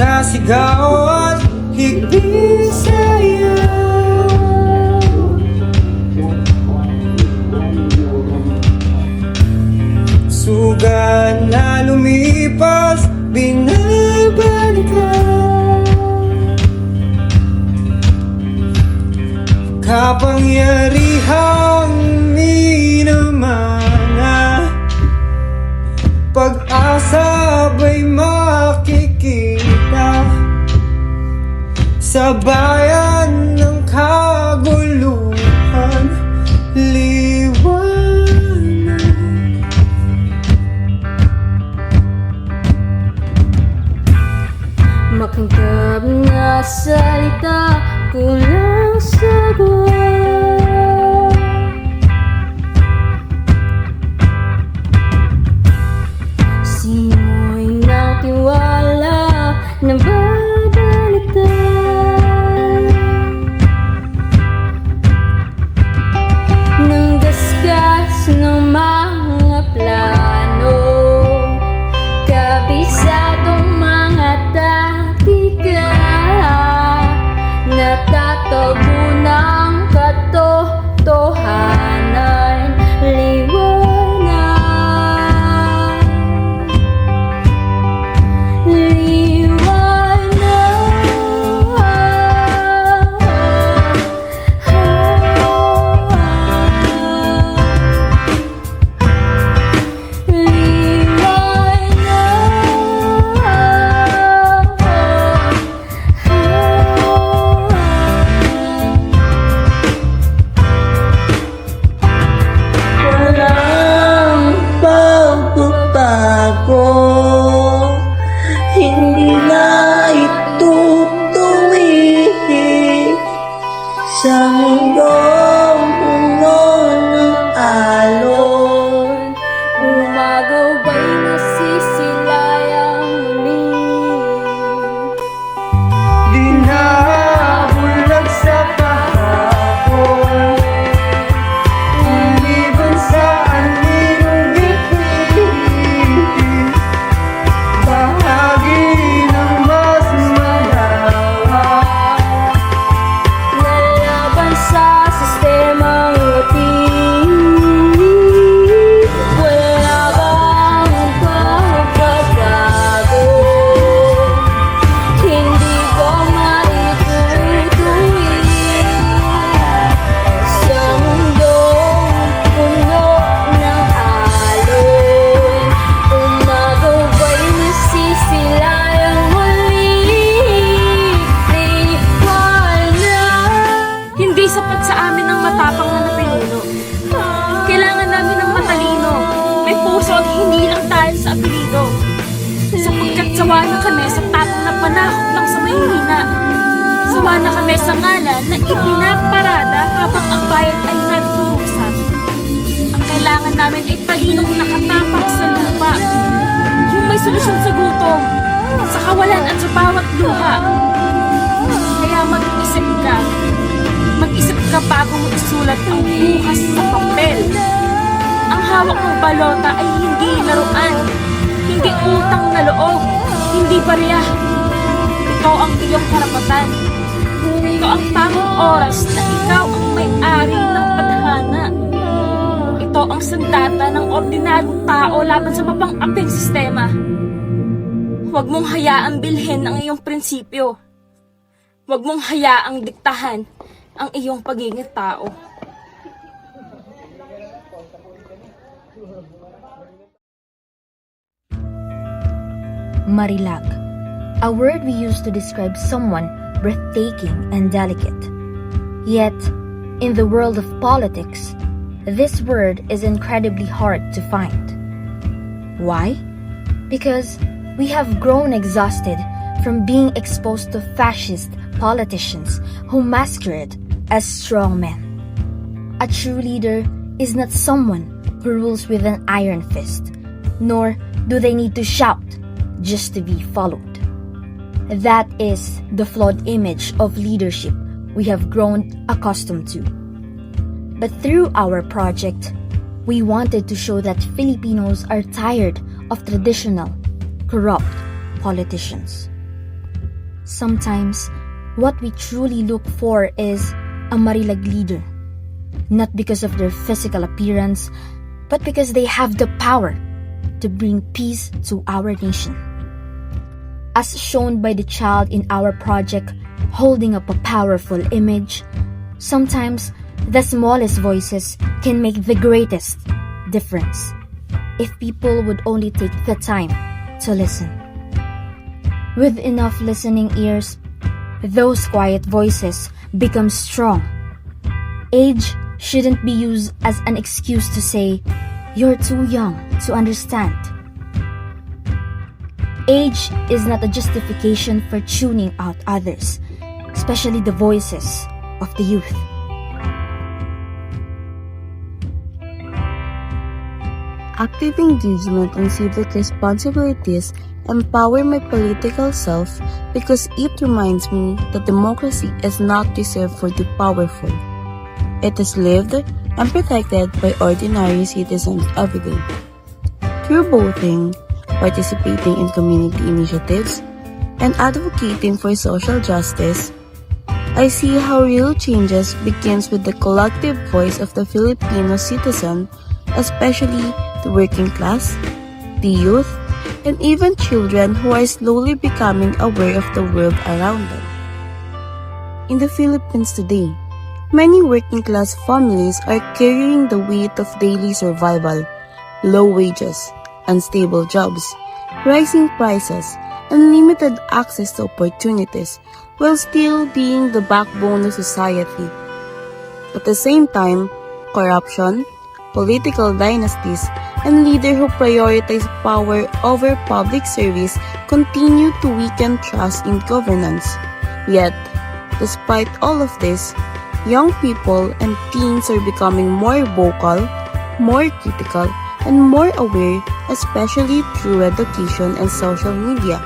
Nagsasigaw at higpit sa'yo. Sugat na lumipas, binabalikan. Kapangyarihang minamana, pag-asa ba'y makikita sa bayan ng kaguluhan? Liwanag. Makintab na salita, kulang sagot. Simoy ng tiwala na babaliktad ng gasgas ng mga plano, kabisadong mga taktika, natatago ng katotohanan. Liwanag, Walang pagbabago, hindi na ito tuwid sa mundong puno ng alon. umagaw ba'y nasisilayang muli? Di na bulag sa kahapon, umiban sa aning bituin, bahagi ng mas malawak. Nalaban sa sistemang ating wala bang pagbabago, hindi ko maitutuloy sa mundong puno ng alon. Umagaw ba'y nasisilayang muli? Liwanag. Hindi sapat sa amin ang matapang na napinuno. Kailangan namin ng matalino, may puso at hindi lang dahil sa apelido. Sapagkat sawa na kami sa tapang na panakot lang sa mahihina. Sawa na kami sa ngalan na ipinaparada habang ang bayan ay nagdurusa. Ang kailangan namin ay talinong nakatapak sa lupa, yung may solusyon sa gutom, sa kawalan at sa bawat luha. Kaya mag-isip ka bago mo isulat ang bukas sa papel. Ang hawak ng balota ay hindi laruan, hindi utang na loob, hindi barya. Ito ang iyong karapatan. Ito ang tamang oras na ikaw ang may-ari ng tadhana. Ito ang sandata ng ordinaryong tao laban sa mapang-aping sistema. Huwag mong hayaang bilhin ang iyong prinsipyo. Huwag mong hayaang diktahan ang iyong pagiging tao. Marilag, a word we use to describe someone breathtaking and delicate. Yet, in the world of politics, this word is incredibly hard to find. Why? Because we have grown exhausted from being exposed to fascist politicians who masquerade as strong men. A true leader is not someone who rules with an iron fist, nor do they need to shout just to be followed. That is the flawed image of leadership we have grown accustomed to. But through our project, we wanted to show that Filipinos are tired of traditional, corrupt politicians. Sometimes, what we truly look for is a marilag leader, not because of their physical appearance, but because they have the power to bring peace to our nation. As shown by the child in our project holding up a powerful image, sometimes the smallest voices can make the greatest difference if people would only take the time to listen. With enough listening ears, those quiet voices become strong. Age shouldn't be used as an excuse to say, "You're too young to understand." Age is not a justification for tuning out others, especially the voices of the youth. Active engagement in civic responsibilities empower my political self because it reminds me that democracy is not reserved for the powerful. It is lived and protected by ordinary citizens every day. Through voting, participating in community initiatives, and advocating for social justice, I see how real changes begins with the collective voice of the Filipino citizen, especially the working class, the youth, and even children who are slowly becoming aware of the world around them. In the Philippines today, many working class families are carrying the weight of daily survival, low wages, unstable jobs, rising prices, and limited access to opportunities, while still being the backbone of society. At the same time, corruption, political dynasties, and leaders who prioritize power over public service continue to weaken trust in governance. Yet, despite all of this, young people and teens are becoming more vocal, more critical, and more aware, especially through education and social media.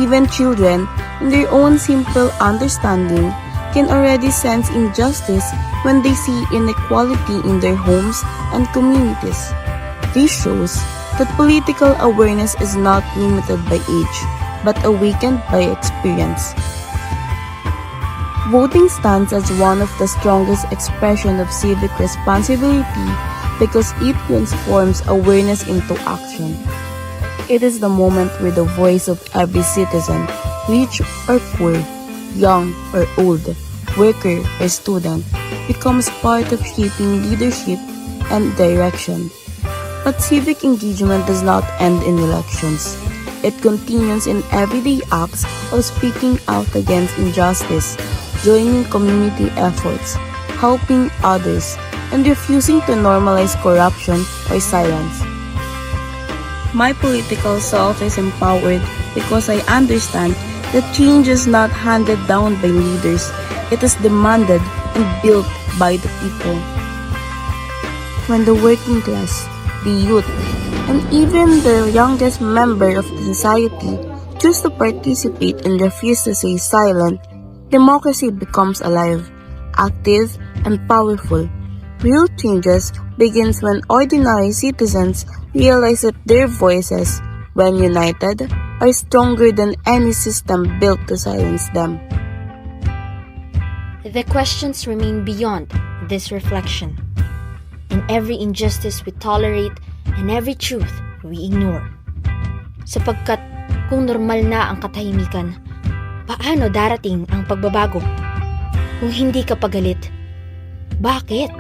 Even children, in their own simple understanding, can already sense injustice when they see inequality in their homes and communities. This shows that political awareness is not limited by age, but awakened by experience. Voting stands as one of the strongest expressions of civic responsibility because it transforms awareness into action. It is the moment where the voice of every citizen, rich or poor, young or old, worker or student, becomes part of shaping leadership and direction. But civic engagement does not end in elections. It continues in everyday acts of speaking out against injustice, joining community efforts, helping others, and refusing to normalize corruption or silence. My political self is empowered because I understand that change is not handed down by leaders, it is demanded and built by the people. When the working class, the youth, and even the youngest member of the society choose to participate and refuse to stay silent, democracy becomes alive, active, and powerful. Real changes begins when ordinary citizens realize that their voices, when united, are stronger than any system built to silence them. The questions remain beyond this reflection. In every injustice we tolerate and every truth we ignore. Sapagkat kung normal na ang katahimikan, paano darating ang pagbabago? Kung hindi ka pagalit, bakit?